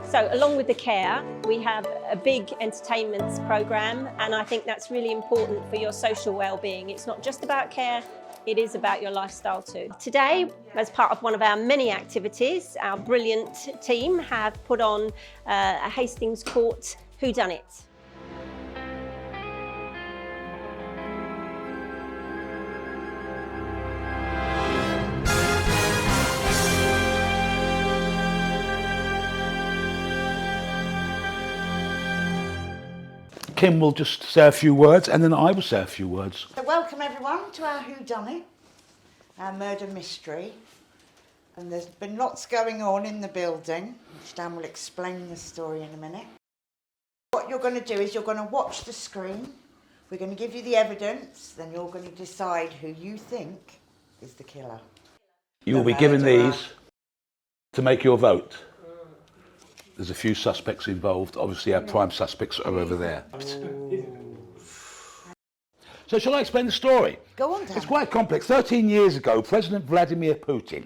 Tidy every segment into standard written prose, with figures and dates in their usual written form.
So along with the care, we have a big entertainment programme, and I think that's really important for your social well-being. It's not just about care, it is about your lifestyle too. Today, as part of one of our many activities, our brilliant team have put on a Hastings Court Whodunit. Kim will just say a few words and then I will say a few words. So welcome everyone to our Whodunit, our murder mystery. And there's been lots going on in the building, which Dan will explain the story in a minute. What you're going to do is you're going to watch the screen. We're going to give you the evidence, then you're going to decide who you think is the killer. You will be given these to make your vote. There's a few suspects involved. Obviously, our prime suspects are over there. So shall I explain the story? Go on, Dan. It's quite complex. 13 years ago, President Vladimir Putin,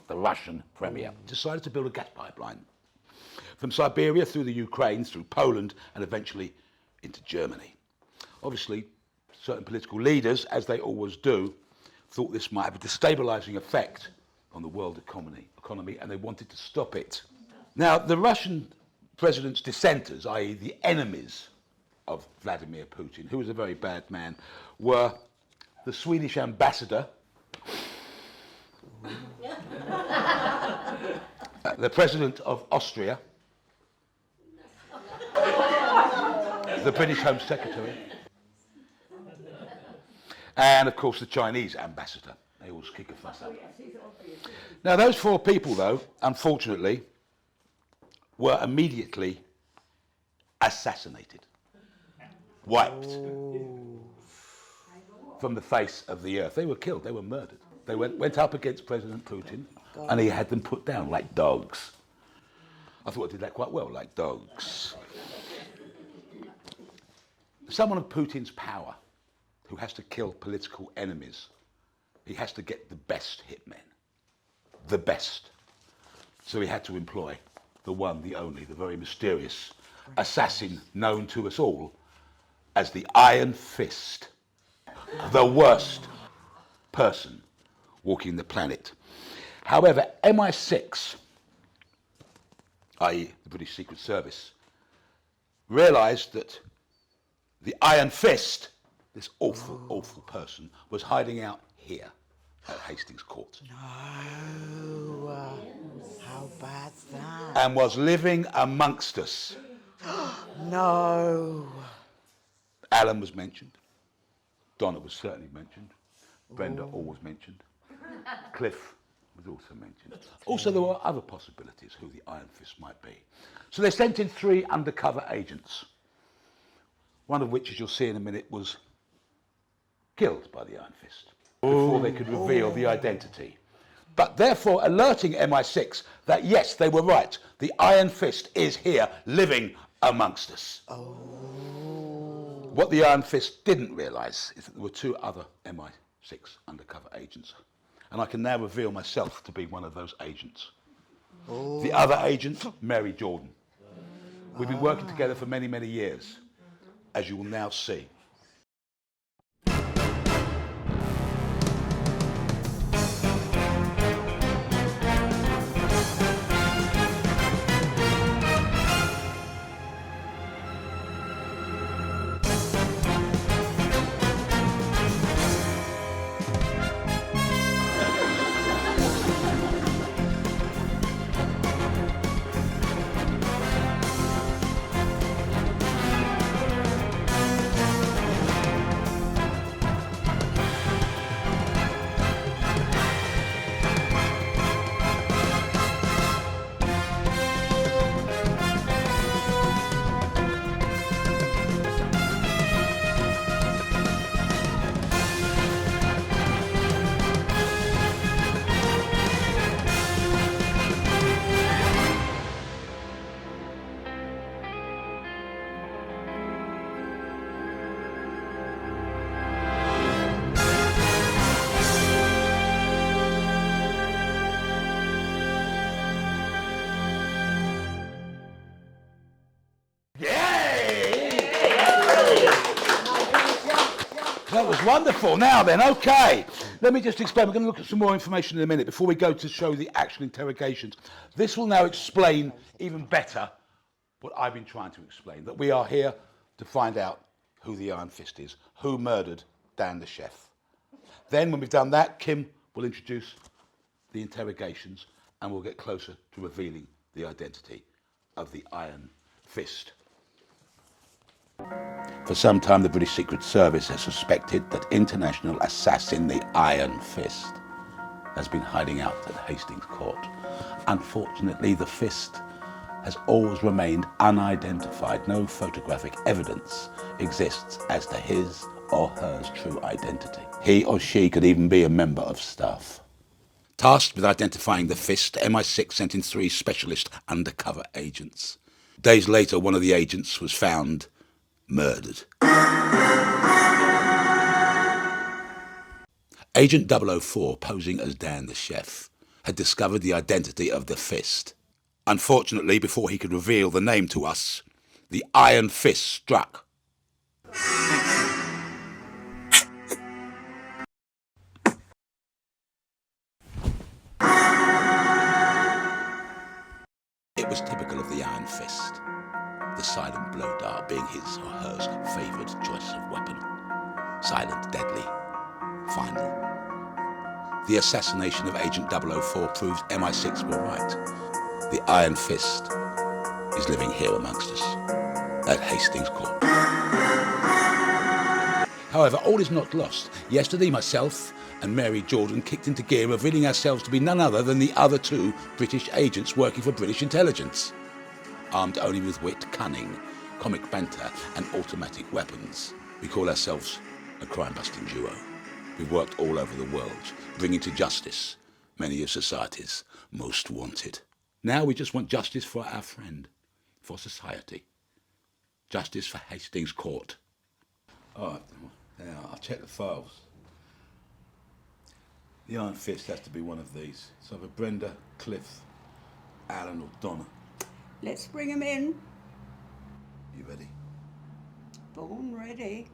the Russian premier, decided to build a gas pipeline from Siberia through the Ukraine, through Poland, and eventually into Germany. Obviously, certain political leaders, as they always do, thought this might have a destabilising effect on the world economy, and they wanted to stop it. Now, the Russian president's dissenters, i.e. the enemies of Vladimir Putin, who was a very bad man, were the Swedish ambassador, the president of Austria, the British Home Secretary, and of course the Chinese ambassador. They always kick a fuss up. Now, those four people, though, unfortunately, were immediately assassinated, wiped from the face of the earth. They were killed, they were murdered. They went up against President Putin and he had them put down like dogs. I thought I did that quite well, like dogs. Someone of Putin's power who has to kill political enemies, he has to get the best hitmen, the best. So he had to employ the one, the only, the very mysterious assassin known to us all as the Iron Fist, the worst person walking the planet. However, MI6, i.e. the British Secret Service, realised that the Iron Fist, this awful, awful person, was hiding out here at Hastings Court. No, how bad's that? And was living amongst us. No. Alan was mentioned. Donna was certainly mentioned. Brenda always mentioned. Cliff was also mentioned. Also, there were other possibilities who the Iron Fist might be. So they sent in 3 undercover agents, one of which, as you'll see in a minute, was killed by the Iron Fist before they could reveal the identity. But therefore alerting MI6 that yes, they were right, the Iron Fist is here living amongst us. What the Iron Fist didn't realise is that there were 2 other MI6 undercover agents. And I can now reveal myself to be one of those agents. The other agent, Mary Jordan. We've been working together for many, many years, as you will now see. That's wonderful. Now then, okay. Let me just explain. We're going to look at some more information in a minute before we go to show the actual interrogations. This will now explain even better what I've been trying to explain, that we are here to find out who the Iron Fist is, who murdered Dan the chef. Then, when we've done that, Kim will introduce the interrogations and we'll get closer to revealing the identity of the Iron Fist. For some time, the British Secret Service has suspected that international assassin the Iron Fist has been hiding out at Hastings Court. Unfortunately, the Fist has always remained unidentified. No photographic evidence exists as to his or her true identity. He or she could even be a member of staff. Tasked with identifying the Fist, MI6 sent in 3 specialist undercover agents. Days later, one of the agents was found murdered. Agent 004, posing as Dan the chef, had discovered the identity of the Fist. Unfortunately, before he could reveal the name to us, the Iron Fist struck. It was typical of the Iron Fist, the silent blow dart being his or hers favoured choice of weapon. Silent, deadly, final. The assassination of Agent 004 proves MI6 were right. The Iron Fist is living here amongst us, at Hastings Court. However, all is not lost. Yesterday, myself and Mary Jordan kicked into gear, revealing ourselves to be none other than the other 2 British agents working for British intelligence. Armed only with wit, cunning, comic banter and automatic weapons, we call ourselves a crime-busting duo. We've worked all over the world, bringing to justice many of society's most wanted. Now we just want justice for our friend, for society. Justice for Hastings Court. All right, now I'll check the files. The Iron Fist has to be one of these. It's either Brenda, Cliff, Alan or Donna. Let's bring him in. You ready? Born ready.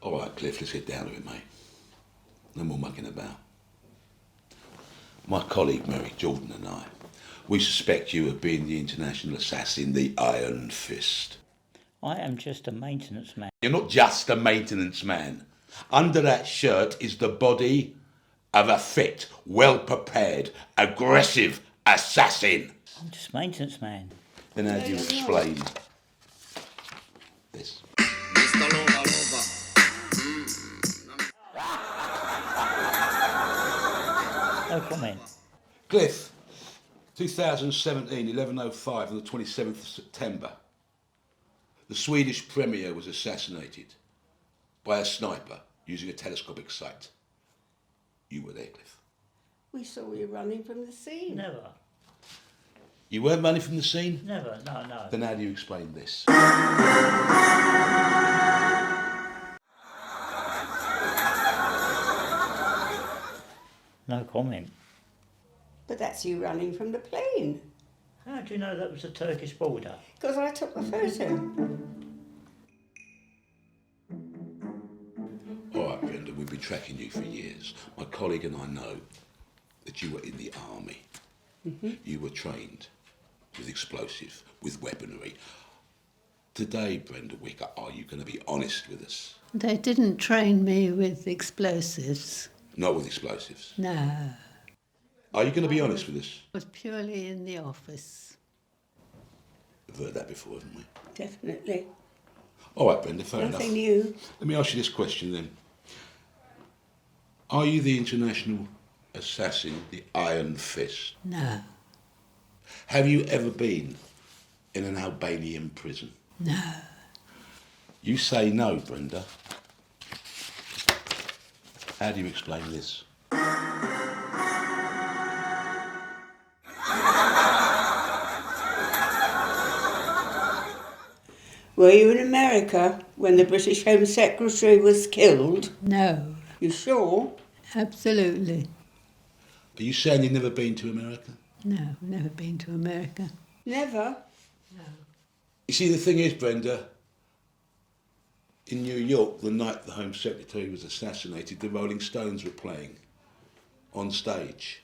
All right, Cliff, let's get down to it, mate. No more mucking about. My colleague, Mary Jordan, and I, we suspect you of being the international assassin, the Iron Fist. I am just a maintenance man. You're not just a maintenance man. Under that shirt is the body of a fit, well-prepared, aggressive assassin. I'm just maintenance man. Then how do you explain this? No comment. Cliff, 2017, 11:05 on the 27th of September. The Swedish Premier was assassinated by a sniper using a telescopic sight. You were there, Cliff. We saw you running from the scene. Never. You weren't running from the scene? Never. No. Then how do you explain this? No comment. But that's you running from the plane. How do you know that was the Turkish border? Because I took the photo. All right, Brenda, we've been tracking you for years. My colleague and I know that you were in the army. Mm-hmm. You were trained with explosives, with weaponry. Today, Brenda Wicker, are you going to be honest with us? They didn't train me with explosives. Not with explosives? No. Are you going to be honest with us? It was purely in the office. We've heard that before, haven't we? Definitely. All right, Brenda, fair enough. Nothing new. Let me ask you this question then. Are you the international assassin, the Iron Fist? No. Have you ever been in an Albanian prison? No. You say no, Brenda. How do you explain this? Were you in America when the British Home Secretary was killed? No. You sure? Absolutely. Are you saying you've never been to America? No, never been to America. Never? You see, the thing is, Brenda, in New York, the night the Home Secretary was assassinated, the Rolling Stones were playing on stage.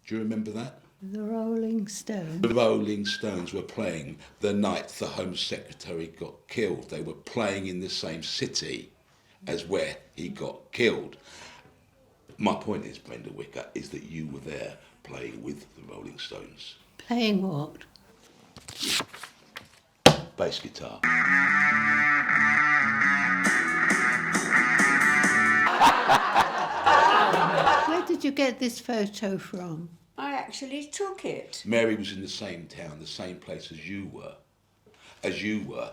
Do you remember that? The Rolling Stones. The Rolling Stones were playing the night the Home Secretary got killed. They were playing in the same city as where he got killed. My point is, Brenda Wicker, is that you were there playing with the Rolling Stones. Playing what? Bass guitar. Where did you get this photo from? I actually took it. Mary was in the same town, the same place as you were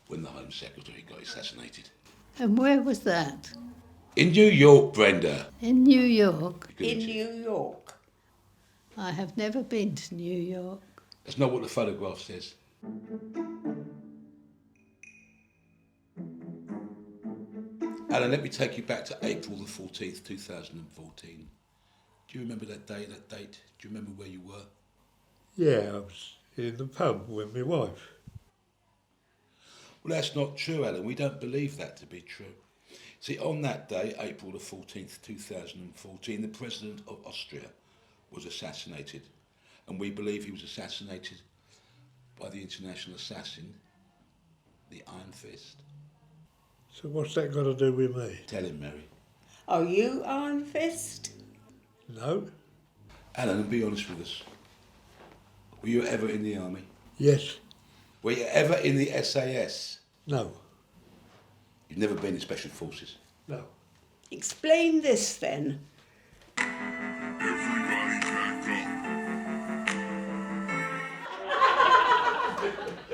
when the Home Secretary got assassinated. And where was that? In New York, Brenda. In New York. In New York. I have never been to New York. That's not what the photograph says. Alan, let me take you back to April the 14th, 2014. Do you remember that day, that date? Do you remember where you were? Yeah, I was in the pub with my wife. Well, that's not true, Alan. We don't believe that to be true. See, on that day, April the 14th, 2014, the President of Austria was assassinated. And we believe he was assassinated by the international assassin, the Iron Fist. So what's that got to do with me? Tell him, Mary. Are you Iron Fist? No? Alan, be honest with us. Were you ever in the army? Yes? Were you ever in the SAS? No? You've never been in Special Forces? No. Explain this then.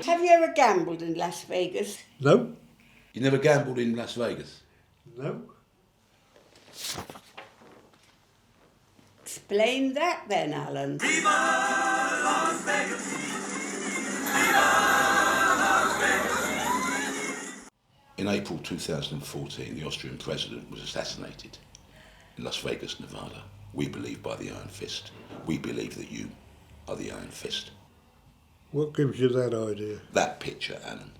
Have you ever gambled in Las Vegas? No? You never gambled in Las Vegas? No? Explain that then, Alan. In April 2014, the Austrian president was assassinated in Las Vegas, Nevada. We believe by the Iron Fist. We believe that you are the Iron Fist. What gives you that idea? That picture, Alan.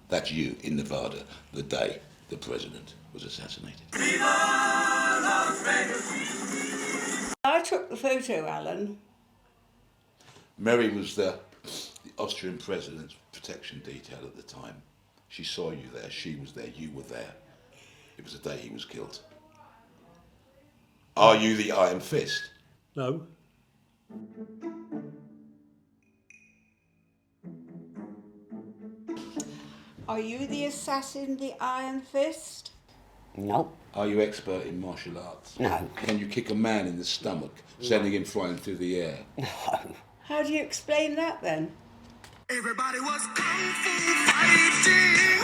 That's you in Nevada the day the president was assassinated. I took the photo, Alan. Mary was the Austrian president's protection detail at the time. She saw you there, she was there, you were there. It was the day he was killed. Are you the Iron Fist? No? Are you the assassin, the Iron Fist? No, Are you expert in martial arts? no, Can you kick a man in the stomach, sending him flying through the air? How do you explain that then? Everybody was kung fu fighting.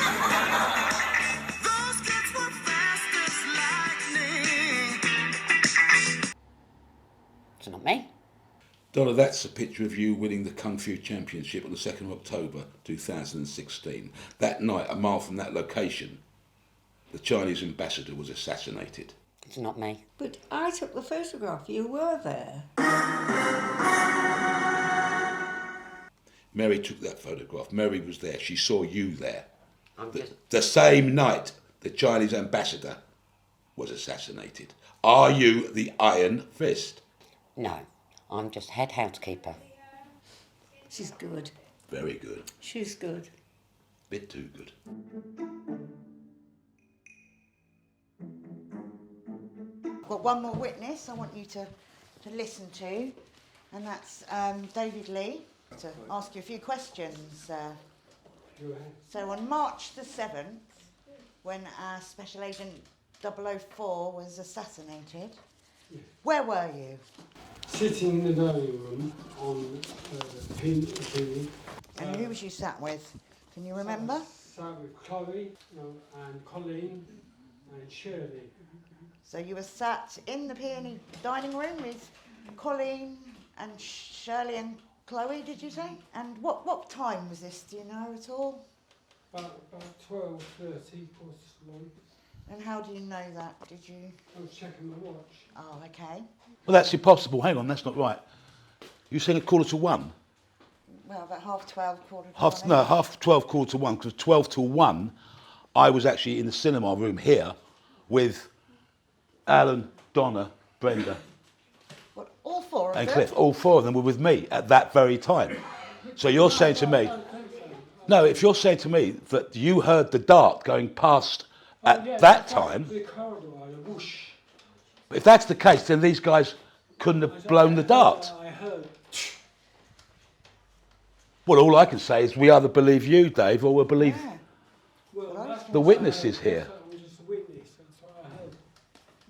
Those kids were fast as lightning. it's not me. Donna, that's a picture of you winning the Kung Fu Championship on the 2nd of October 2016. That night, a mile from that location, the Chinese ambassador was assassinated. It's not me. But I took the photograph. You were there. Mary took that photograph. Mary was there. She saw you there. I'm The, just... the same night the Chinese ambassador was assassinated. Are you the Iron Fist? No, I'm just head housekeeper. She's good. Very good. She's good. Bit too good. I've got one more witness I want you to listen to, and that's David Lee, to ask you a few questions. So on March the 7th, when our Special Agent 004 was assassinated, where were you? Sitting in the dining room on the pin. And who was you sat with? Can you remember? Sat with Chloe and Colleen and Shirley. So you were sat in the peony dining room with Colleen and Shirley and Chloe, did you say? And what time was this, do you know at all? About 12:30, possibly. And how do you know that? Did you? I was checking my watch. Oh, okay. Well, that's impossible. Hang on, that's not right. You saying 1:45? Well, about 12:30, quarter to Half, one, no, isn't it? 12 1:45, because 12 till 1, I was actually in the cinema room here with Alan, Donna, Brenda, What, all four of and them? Cliff. All four of them were with me at that very time. So you're saying to me, no, if you're saying to me that you heard the dart going past at Yes, that I felt time, the corridor, a whoosh. if that's the case, then these guys couldn't have blown the dart. I heard. Well, all I can say is we either believe you, Dave, or we'll believe Yeah. Well, that's the what witnesses I here. heard. I was just a witness, that's what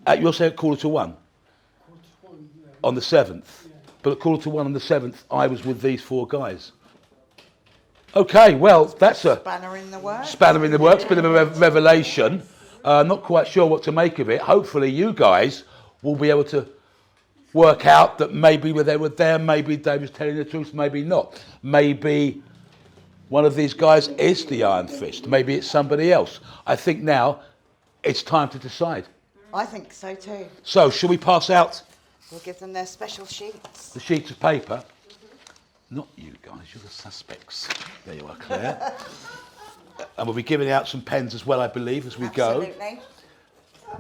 I heard. You're saying 1:45 Quarter to one, yeah. on the 7th, but at 1:45 on the 7th, I was with these four guys. Okay, well, that's a Spanner in the works. spanner in the works, bit of a revelation. Not quite sure what to make of it. Hopefully you guys will be able to work out that maybe they were there, maybe Dave was telling the truth, maybe not. Maybe one of these guys is the Iron Fist. Maybe it's somebody else. I think now it's time to decide. I think so too. So, shall we pass out We'll give them their special sheets. the sheets of paper? Not you guys, you're the suspects. There you are, Claire. And we'll be giving out some pens as well, I believe, as we go. Absolutely.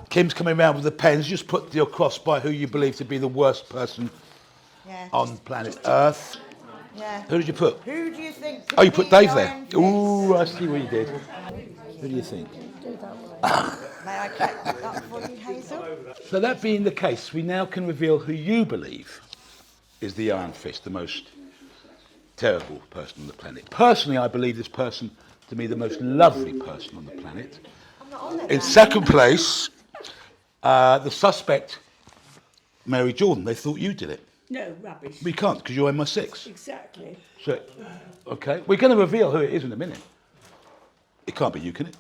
Kim's coming around with the pens. Just put your cross by who you believe to be the worst person Yeah. on planet Earth. Yeah. Who did you put? Who do you think? Oh, you could put be Dave the there. Iron Fist? Ooh, I see what you did. Who do you think? May I collect that for you, Hazel? So that being the case, we now can reveal who you believe is the Iron Fist, the most terrible person on the planet. Personally, I believe this person to be the most lovely person on the planet. In second place, the suspect, Mary Jordan. They thought you did it. No, rubbish. We can't because you're MI6. Exactly. So, okay, we're going to reveal who it is in a minute. It can't be you, can it?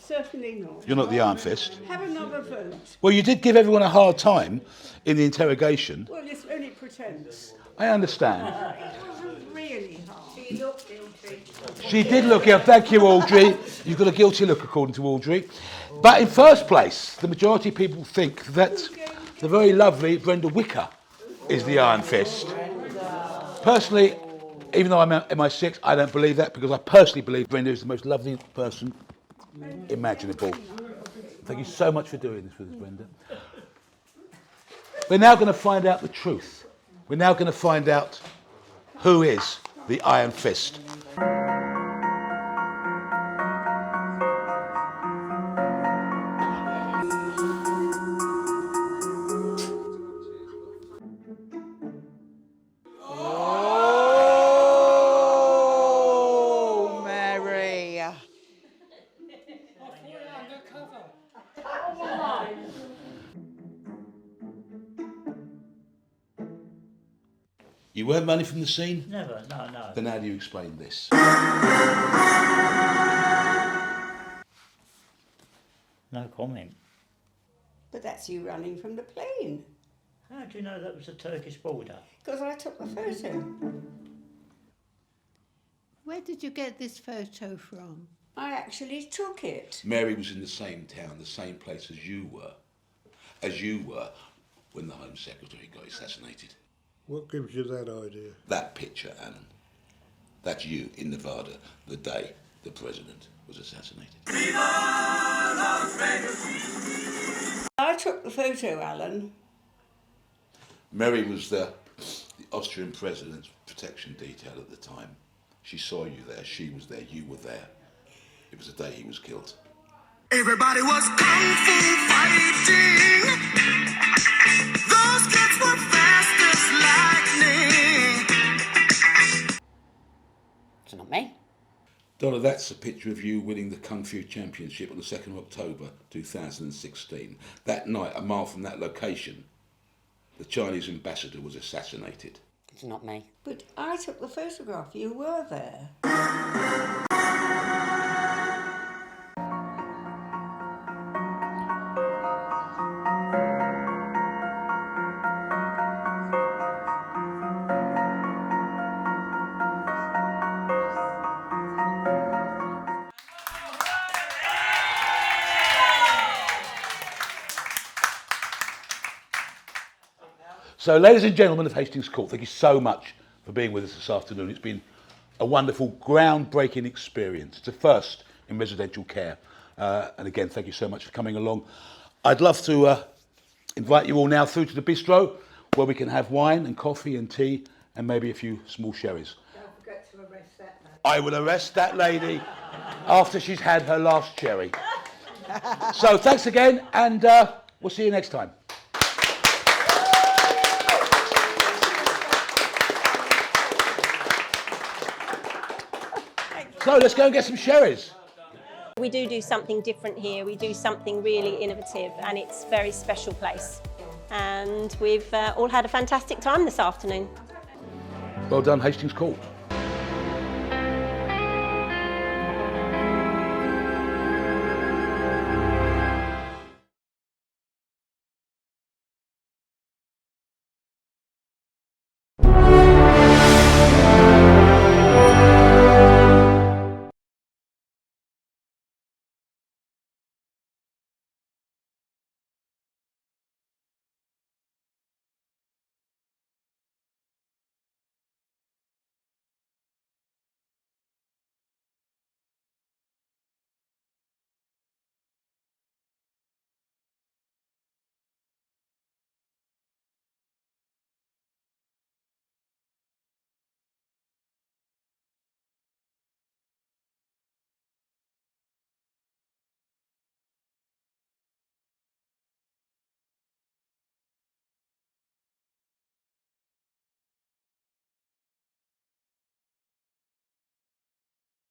Certainly not. You're not the Iron Fist. Have another vote. Well, you did give everyone a hard time in the interrogation. Well, it's only pretence. I understand. It wasn't really hard. She looked guilty. She did look ill. Thank you, Audrey. You've got a guilty look, according to Audrey. But in first place, the majority of people think that the very lovely Brenda Wicker is the Iron Fist. Personally, even though I'm MI6, I don't believe that because I personally believe Brenda is the most lovely person imaginable. Thank you so much for doing this with us, Brenda. We're now going to find out the truth. We're now going to find out who is the Iron Fist. Oh, Mary. You weren't running from the scene? Never, no. Then how do you explain this? No comment. But that's you running from the plane. How do you know that was the Turkish border? Because I took the photo. Where did you get this photo from? I actually took it. Mary was in the same town, the same place as you were when the Home Secretary got assassinated. What gives you that idea? That picture, Alan. That's you in Nevada the day the president was assassinated. I took the photo, Alan. Mary was the Austrian president's protection detail at the time. She saw you there, she was there, you were there. It was the day he was killed. Everybody was kung fu fighting. Those kids were fast as lightning. It's not me. Donna, that's a picture of you winning the Kung Fu Championship on the 2nd of October 2016. That night, a mile from that location, the Chinese ambassador was assassinated. It's not me. But I took the photograph. You were there. So, ladies and gentlemen of Hastings Court, thank you so much for being with us this afternoon. It's been a wonderful, groundbreaking experience. It's a first in residential care. And again, thank you so much for coming along. I'd love to invite you all now through to the bistro, where we can have wine and coffee and tea and maybe a few small sherries. Don't forget to arrest that man. I will arrest that lady after she's had her last cherry. So thanks again, and we'll see you next time. So let's go and get some sherries. We do something different here. We do something really innovative, and it's a very special place. And we've all had a fantastic time this afternoon. Well done, Hastings Court.